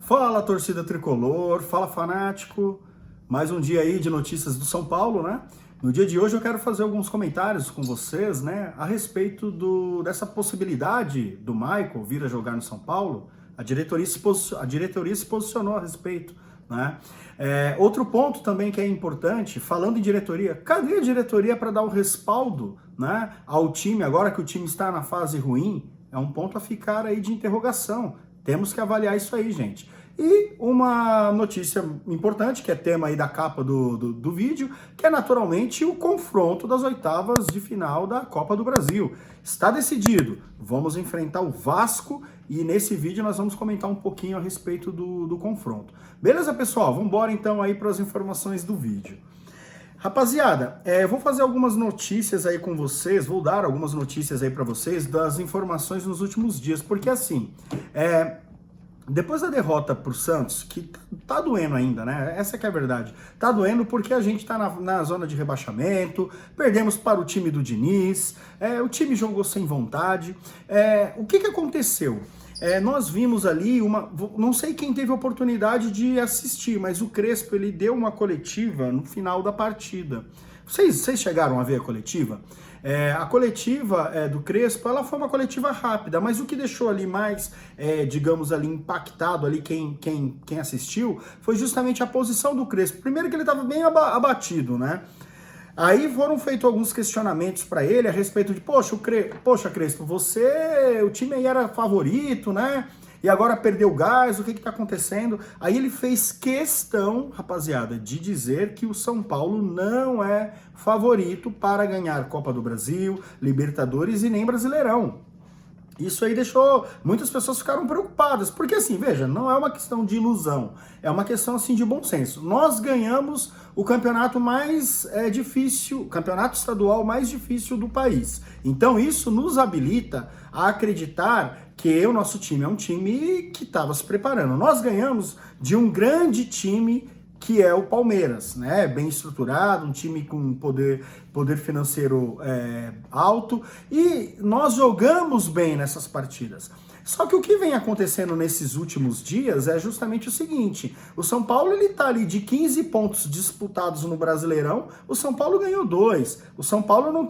Fala, torcida tricolor, fala, fanático. Mais um dia aí de notícias do São Paulo, né? No dia de hoje eu quero fazer alguns comentários com vocês, né, a respeito dessa possibilidade do Michael vir a jogar no São Paulo. A diretoria se posicionou a respeito, né? Outro ponto também que é importante, falando em diretoria, cadê a diretoria para dar o respaldo, né, ao time agora que o time está na fase ruim? É um ponto a ficar aí de interrogação. Temos que avaliar isso aí, gente. E uma notícia importante, que é tema aí da capa do vídeo, que é naturalmente o confronto das oitavas de final da Copa do Brasil. Está decidido, vamos enfrentar o Vasco e nesse vídeo nós vamos comentar um pouquinho a respeito do confronto. Beleza, pessoal? Vamos embora então aí para as informações do vídeo. Rapaziada, eu vou fazer algumas notícias aí com vocês, vou dar algumas notícias aí para vocês das informações nos últimos dias, porque assim, depois da derrota pro Santos, que tá doendo ainda, né? Essa que é a verdade. Tá doendo porque a gente tá na zona de rebaixamento, perdemos para o time do Diniz, o time jogou sem vontade. O que aconteceu? Nós vimos ali não sei quem teve a oportunidade de assistir, mas o Crespo, ele deu uma coletiva no final da partida. Vocês chegaram a ver a coletiva? A coletiva do Crespo, ela foi uma coletiva rápida, mas o que deixou ali mais, digamos ali, impactado ali quem assistiu, foi justamente a posição do Crespo. Primeiro que ele estava bem abatido, né? Aí foram feitos alguns questionamentos para ele a respeito de, poxa, Crespo, o time aí era favorito, né? E agora perdeu o gás, o que está acontecendo? Aí ele fez questão, rapaziada, de dizer que o São Paulo não é favorito para ganhar Copa do Brasil, Libertadores e nem Brasileirão. Isso aí muitas pessoas ficaram preocupadas, porque assim, veja, não é uma questão de ilusão, é uma questão assim de bom senso. Nós ganhamos o campeonato mais difícil, o campeonato estadual mais difícil do país. Então isso nos habilita a acreditar que o nosso time é um time que estava se preparando. Nós ganhamos de um grande time que é o Palmeiras, né? Bem estruturado, um time com poder financeiro alto, e nós jogamos bem nessas partidas. Só que o que vem acontecendo nesses últimos dias é justamente o seguinte: o São Paulo, ele tá ali de 15 pontos disputados no Brasileirão, o São Paulo ganhou 2. O São Paulo não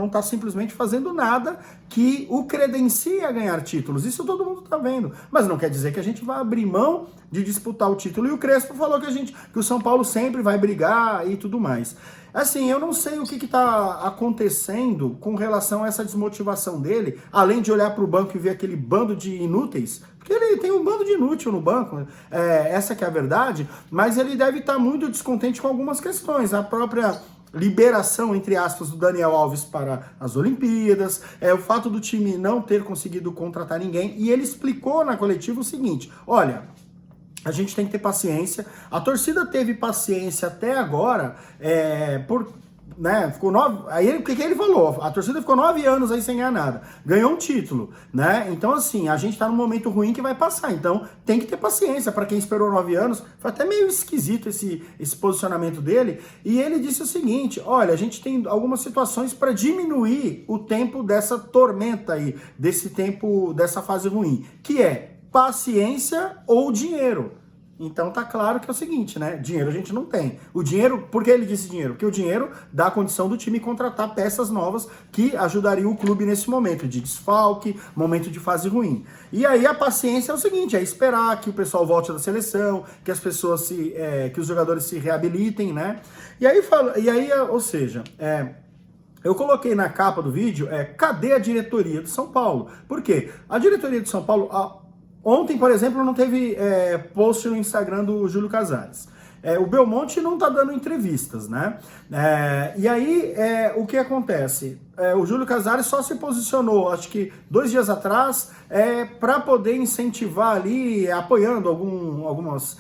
tá simplesmente fazendo nada que o credencie a ganhar títulos. Isso todo mundo tá vendo. Mas não quer dizer que a gente vai abrir mão de disputar o título. E o Crespo falou que o São Paulo sempre vai brigar e tudo mais. Assim, eu não sei o que está acontecendo com relação a essa desmotivação dele, além de olhar para o banco e ver aquele bando de inúteis, porque ele tem um bando de inútil no banco, essa que é a verdade, mas ele deve estar muito descontente com algumas questões. A própria liberação, entre aspas, do Daniel Alves para as Olimpíadas, o fato do time não ter conseguido contratar ninguém, e ele explicou na coletiva o seguinte: olha, a gente tem que ter paciência. A torcida teve paciência até agora, ficou 9. Aí o que ele falou? A torcida ficou 9 anos aí sem ganhar nada. Ganhou um título, né? Então, assim, a gente tá num momento ruim que vai passar. Então, tem que ter paciência. Para quem esperou 9 anos, foi até meio esquisito esse posicionamento dele. E ele disse o seguinte: olha, a gente tem algumas situações para diminuir o tempo dessa tormenta aí, dessa fase ruim, que é paciência ou dinheiro. Então tá claro que é o seguinte, né? Dinheiro a gente não tem. O dinheiro, por que ele disse dinheiro? Porque o dinheiro dá a condição do time contratar peças novas que ajudariam o clube nesse momento de desfalque, momento de fase ruim. E aí a paciência é o seguinte: é esperar que o pessoal volte da seleção, que as pessoas que os jogadores se reabilitem, né? Ou seja, eu coloquei na capa do vídeo, cadê a diretoria do São Paulo? Por quê? A diretoria do São Paulo, ontem, por exemplo, não teve post no Instagram do Júlio Casares. O Belmonte não tá dando entrevistas, né? E aí, o que acontece? O Júlio Casares só se posicionou, acho que 2 dias atrás, para poder incentivar ali, apoiando algumas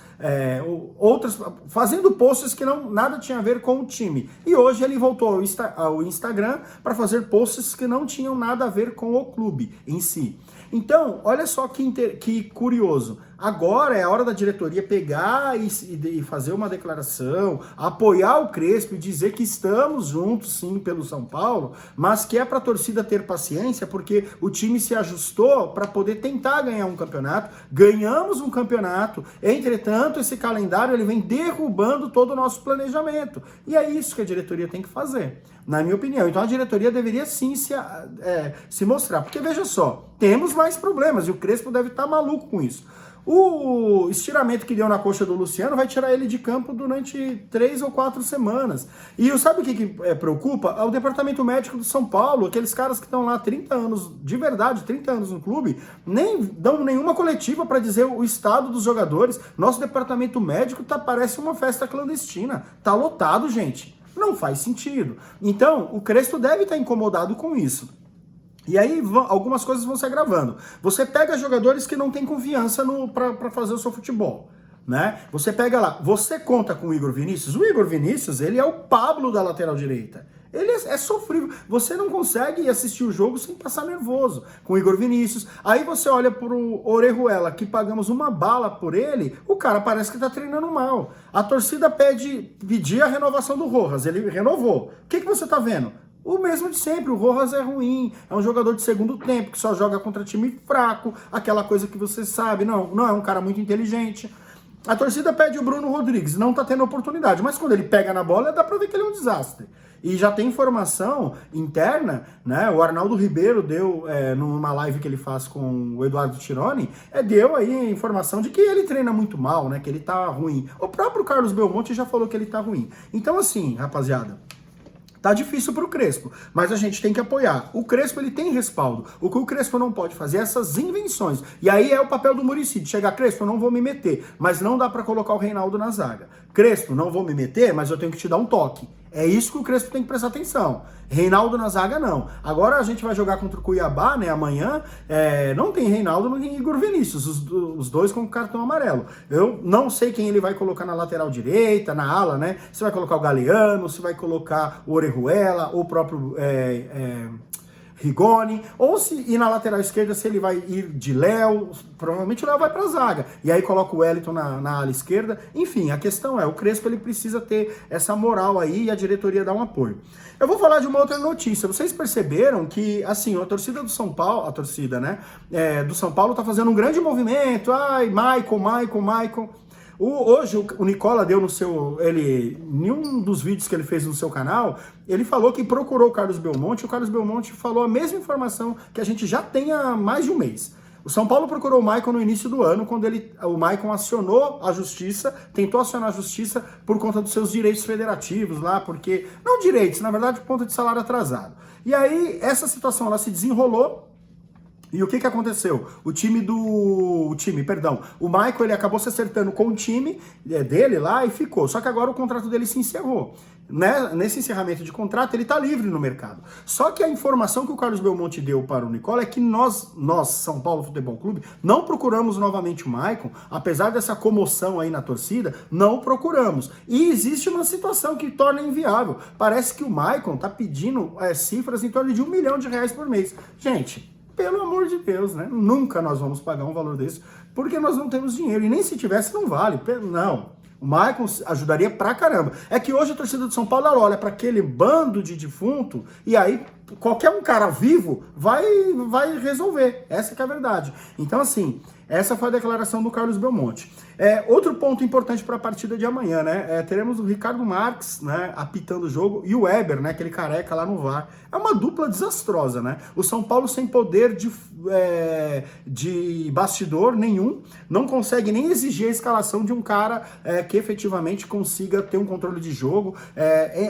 outras, fazendo posts que nada tinha a ver com o time. E hoje ele voltou ao Instagram para fazer posts que não tinham nada a ver com o clube em si. Então, olha só que curioso. Agora é a hora da diretoria pegar e fazer uma declaração, apoiar o Crespo e dizer que estamos juntos sim pelo São Paulo, mas que é para a torcida ter paciência, porque o time se ajustou para poder tentar ganhar um campeonato. Ganhamos um campeonato, entretanto esse calendário ele vem derrubando todo o nosso planejamento. E é isso que a diretoria tem que fazer, na minha opinião. Então a diretoria deveria sim se mostrar, porque veja só, temos mais problemas e o Crespo deve estar maluco com isso. O estiramento que deu na coxa do Luciano vai tirar ele de campo durante 3 ou 4 semanas. E sabe o que preocupa? É o departamento médico do São Paulo, aqueles caras que estão lá há 30 anos, de verdade, 30 anos no clube, nem dão nenhuma coletiva para dizer o estado dos jogadores. Nosso departamento médico parece uma festa clandestina. Tá lotado, gente. Não faz sentido. Então, o Crespo deve estar incomodado com isso. E aí algumas coisas vão se agravando. Você pega jogadores que não têm confiança para fazer o seu futebol, né? Você pega lá, você conta com o Igor Vinícius. O Igor Vinícius, ele é o Pablo da lateral direita. Ele é sofrível. Você não consegue assistir o jogo sem passar nervoso com o Igor Vinícius. Aí você olha pro Orejuela, que pagamos uma bala por ele, o cara parece que tá treinando mal. A torcida pedia a renovação do Rojas, ele renovou. O que você tá vendo? O mesmo de sempre, o Rojas é ruim, é um jogador de segundo tempo, que só joga contra time fraco, aquela coisa que você sabe, não é um cara muito inteligente. A torcida pede o Bruno Rodrigues, não tá tendo oportunidade, mas quando ele pega na bola, dá pra ver que ele é um desastre. E já tem informação interna, né? O Arnaldo Ribeiro deu, numa live que ele faz com o Eduardo Tironi, deu aí a informação de que ele treina muito mal, né? Que ele tá ruim. O próprio Carlos Belmonte já falou que ele tá ruim. Então assim, rapaziada, tá difícil pro Crespo, mas a gente tem que apoiar. O Crespo, ele tem respaldo. O que o Crespo não pode fazer é essas invenções. E aí é o papel do Muricy, de chegar, Crespo, eu não vou me meter, mas não dá pra colocar o Reinaldo na zaga. Crespo, não vou me meter, mas eu tenho que te dar um toque. É isso que o Crespo tem que prestar atenção. Reinaldo na zaga, não. Agora a gente vai jogar contra o Cuiabá, né, amanhã. Não tem Reinaldo, não tem Igor Vinícius. Os dois com cartão amarelo. Eu não sei quem ele vai colocar na lateral direita, na ala, né? Se vai colocar o Galeano, se vai colocar o Orejuela, ou o próprio Rigoni, ou se na lateral esquerda, se ele vai ir de Léo, provavelmente o Léo vai pra zaga, e aí coloca o Wellington na ala esquerda. Enfim, a questão o Crespo ele precisa ter essa moral aí e a diretoria dar um apoio. Eu vou falar de uma outra notícia. Vocês perceberam que, assim, a torcida do São Paulo, a torcida, né, do São Paulo tá fazendo um grande movimento, Maicon. Hoje o Nicola deu em um dos vídeos que ele fez no seu canal, ele falou que procurou o Carlos Belmonte, e o Carlos Belmonte falou a mesma informação que a gente já tem há mais de um mês. O São Paulo procurou o Maicon no início do ano, quando o Maicon acionou a justiça, tentou acionar a justiça por conta dos seus direitos federativos lá, porque, não direitos, na verdade, por conta de salário atrasado. E aí, essa situação, ela se desenrolou. E o que aconteceu? O Maicon, ele acabou se acertando com o time dele lá e ficou. Só que agora o contrato dele se encerrou. Né? Nesse encerramento de contrato, ele tá livre no mercado. Só que a informação que o Carlos Belmonte deu para o Nicola é que nós, São Paulo Futebol Clube, não procuramos novamente o Maicon, apesar dessa comoção aí na torcida, não procuramos. E existe uma situação que torna inviável. Parece que o Maicon tá pedindo cifras em torno de R$1 milhão por mês. Gente, pelo amor de Deus, né? Nunca nós vamos pagar um valor desse, porque nós não temos dinheiro. E nem se tivesse, não vale. Não. O Maicon ajudaria pra caramba. É que hoje a torcida do São Paulo olha para aquele bando de defunto e aí qualquer um cara vivo vai resolver. Essa que é a verdade. Então, assim, essa foi a declaração do Carlos Belmonte. Outro ponto importante para a partida de amanhã, né? Teremos o Ricardo Marques, né, apitando o jogo, e o Weber, né, aquele careca lá no VAR. É uma dupla desastrosa, né? O São Paulo sem poder de bastidor nenhum, não consegue nem exigir a escalação de um cara que efetivamente consiga ter um controle de jogo.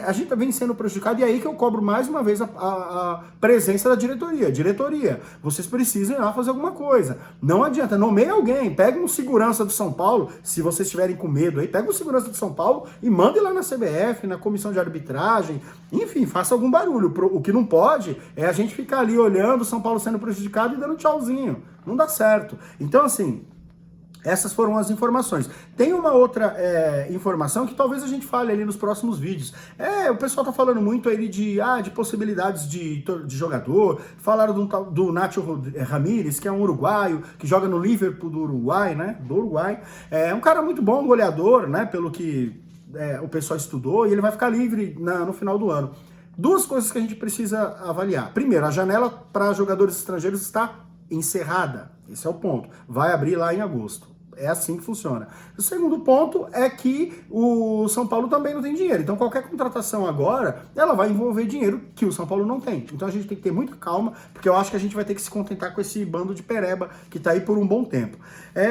A gente vem sendo prejudicado, e aí que eu cobro mais uma vez a presença da diretoria. Diretoria, vocês precisam ir lá fazer alguma coisa. Não adianta, nomeie alguém, pega um segurança do São Paulo, se vocês estiverem com medo aí, pega um segurança do São Paulo e mande lá na CBF, na comissão de arbitragem, enfim, faça algum barulho. O que não pode é a gente ficar ali olhando o São Paulo sendo prejudicado e dando tchauzinho. Não dá certo. Então, assim, Essas foram as informações. Tem uma outra informação que talvez a gente fale ali nos próximos vídeos. O pessoal tá falando muito aí de possibilidades de jogador. Falaram do Nacho Ramírez, que é um uruguaio, que joga no Liverpool do Uruguai, né? Do Uruguai. É um cara muito bom, goleador, né? Pelo que o pessoal estudou, e ele vai ficar livre no final do ano. Duas coisas que a gente precisa avaliar. Primeiro, a janela para jogadores estrangeiros está encerrada. Esse é o ponto. Vai abrir lá em agosto. É assim que funciona. O segundo ponto é que o São Paulo também não tem dinheiro. Então qualquer contratação agora, ela vai envolver dinheiro que o São Paulo não tem. Então a gente tem que ter muita calma, porque eu acho que a gente vai ter que se contentar com esse bando de pereba que tá aí por um bom tempo.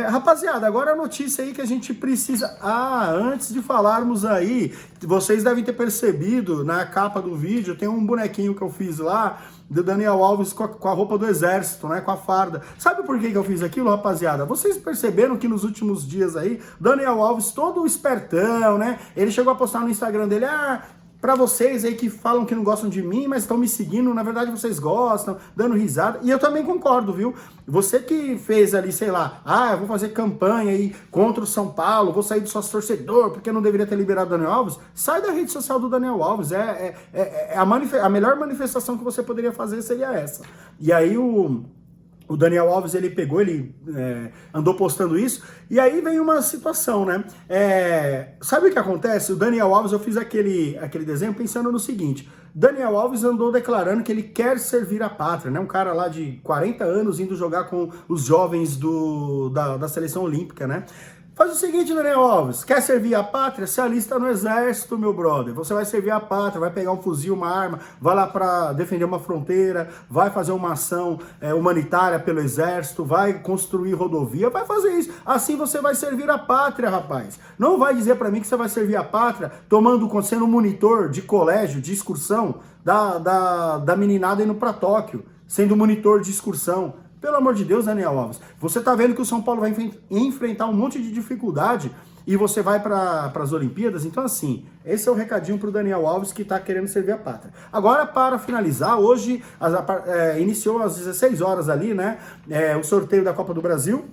Rapaziada, agora a notícia aí que a gente precisa... antes de falarmos aí, vocês devem ter percebido na capa do vídeo, tem um bonequinho que eu fiz lá, do Daniel Alves com a roupa do exército, né, com a farda. Sabe por que eu fiz aquilo, rapaziada? Vocês perceberam que nos últimos dias aí, Daniel Alves todo espertão, né, ele chegou a postar no Instagram dele, pra vocês aí que falam que não gostam de mim, mas estão me seguindo, na verdade vocês gostam, dando risada, e eu também concordo, viu? Você que fez ali, sei lá, eu vou fazer campanha aí contra o São Paulo, vou sair do sócio torcedor, porque eu não deveria ter liberado o Daniel Alves, sai da rede social do Daniel Alves, a melhor manifestação que você poderia fazer seria essa. E aí o Daniel Alves, ele pegou, ele andou postando isso, e aí vem uma situação, né? Sabe o que acontece? O Daniel Alves, eu fiz aquele desenho pensando no seguinte: Daniel Alves andou declarando que ele quer servir a pátria, né? Um cara lá de 40 anos indo jogar com os jovens da seleção olímpica, né? Faz o seguinte, Daniel Alves, quer servir a pátria? Se alista no exército, meu brother. Você vai servir a pátria, vai pegar um fuzil, uma arma, vai lá para defender uma fronteira, vai fazer uma ação humanitária pelo exército, vai construir rodovia, vai fazer isso. Assim você vai servir a pátria, rapaz. Não vai dizer para mim que você vai servir a pátria sendo monitor de colégio, de excursão, da meninada indo para Tóquio, sendo monitor de excursão. Pelo amor de Deus, Daniel Alves, você tá vendo que o São Paulo vai enfrentar um monte de dificuldade e você vai para as Olimpíadas? Então, assim, esse é o recadinho pro Daniel Alves que tá querendo servir a pátria. Agora, para finalizar, hoje iniciou às 16 horas ali, né, o sorteio da Copa do Brasil.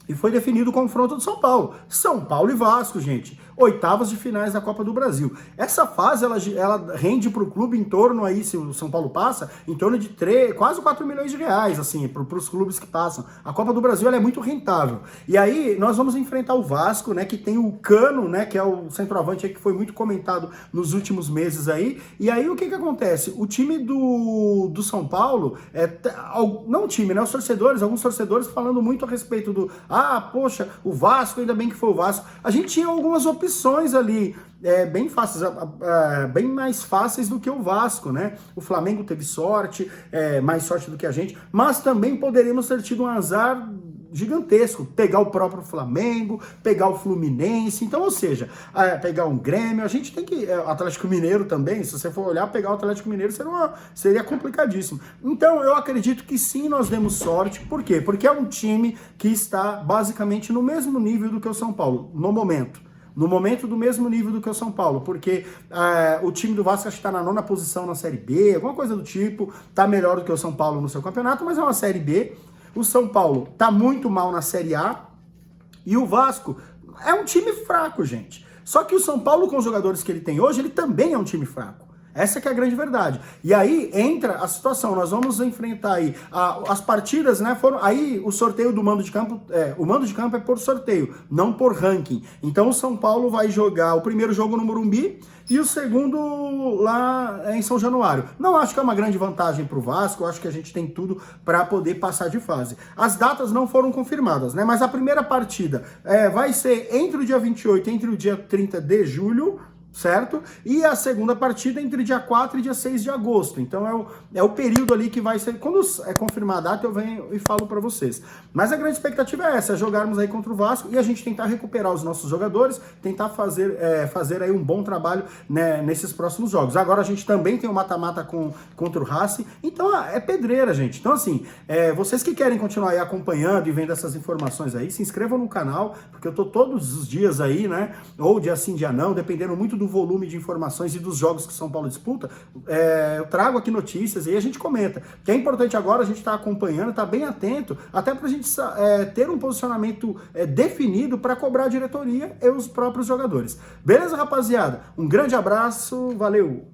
E foi definido o confronto do São Paulo. São Paulo e Vasco, gente. Oitavas de finais da Copa do Brasil. Essa fase, ela rende para o clube em torno aí, se o São Paulo passa, em torno de quase 4 milhões de reais, assim, para os clubes que passam. A Copa do Brasil, ela é muito rentável. E aí, nós vamos enfrentar o Vasco, né, que tem o Cano, né, que é o centroavante aí que foi muito comentado nos últimos meses aí. E aí, o que acontece? O time do São Paulo, não o time, né, os torcedores, alguns torcedores falando muito a respeito poxa, o Vasco, ainda bem que foi o Vasco. A gente tinha algumas opções ali, bem fáceis, bem mais fáceis do que o Vasco, né? O Flamengo teve sorte, mais sorte do que a gente, mas também poderíamos ter tido um azar gigantesco, pegar o próprio Flamengo, pegar o Fluminense, então, ou seja, pegar um Grêmio, a gente tem que, Atlético Mineiro também, se você for olhar, pegar o Atlético Mineiro seria complicadíssimo. Então, eu acredito que sim, nós demos sorte, por quê? Porque é um time que está basicamente no mesmo nível do que o São Paulo, no momento do mesmo nível do que o São Paulo, porque o time do Vasco está na 9ª posição na Série B, alguma coisa do tipo, está melhor do que o São Paulo no seu campeonato, mas é uma Série B. O São Paulo tá muito mal na Série A e o Vasco é um time fraco, gente. Só que o São Paulo, com os jogadores que ele tem hoje, ele também é um time fraco. Essa que é a grande verdade. E aí entra a situação, nós vamos enfrentar aí as partidas, né, aí o sorteio do mando de campo, o mando de campo é por sorteio, não por ranking. Então o São Paulo vai jogar o primeiro jogo no Morumbi e o segundo lá em São Januário. Não acho que é uma grande vantagem para o Vasco, eu acho que a gente tem tudo para poder passar de fase. As datas não foram confirmadas, né, mas a primeira partida vai ser entre o dia 28 e o dia 30 de julho, certo? E a segunda partida entre dia 4 e dia 6 de agosto. Então é o período ali que vai ser... Quando é confirmada a data, eu venho e falo para vocês. Mas a grande expectativa é essa, jogarmos aí contra o Vasco e a gente tentar recuperar os nossos jogadores, tentar fazer aí um bom trabalho, né, nesses próximos jogos. Agora a gente também tem o mata-mata contra o Racing, então é pedreira, gente. Então assim, vocês que querem continuar aí acompanhando e vendo essas informações aí, se inscrevam no canal, porque eu tô todos os dias aí, né, ou dia sim, dia não, dependendo muito do volume de informações e dos jogos que São Paulo disputa, eu trago aqui notícias e a gente comenta. Que é importante agora a gente estar acompanhando, estar bem atento, até para a gente ter um posicionamento definido para cobrar a diretoria e os próprios jogadores. Beleza, rapaziada? Um grande abraço, valeu!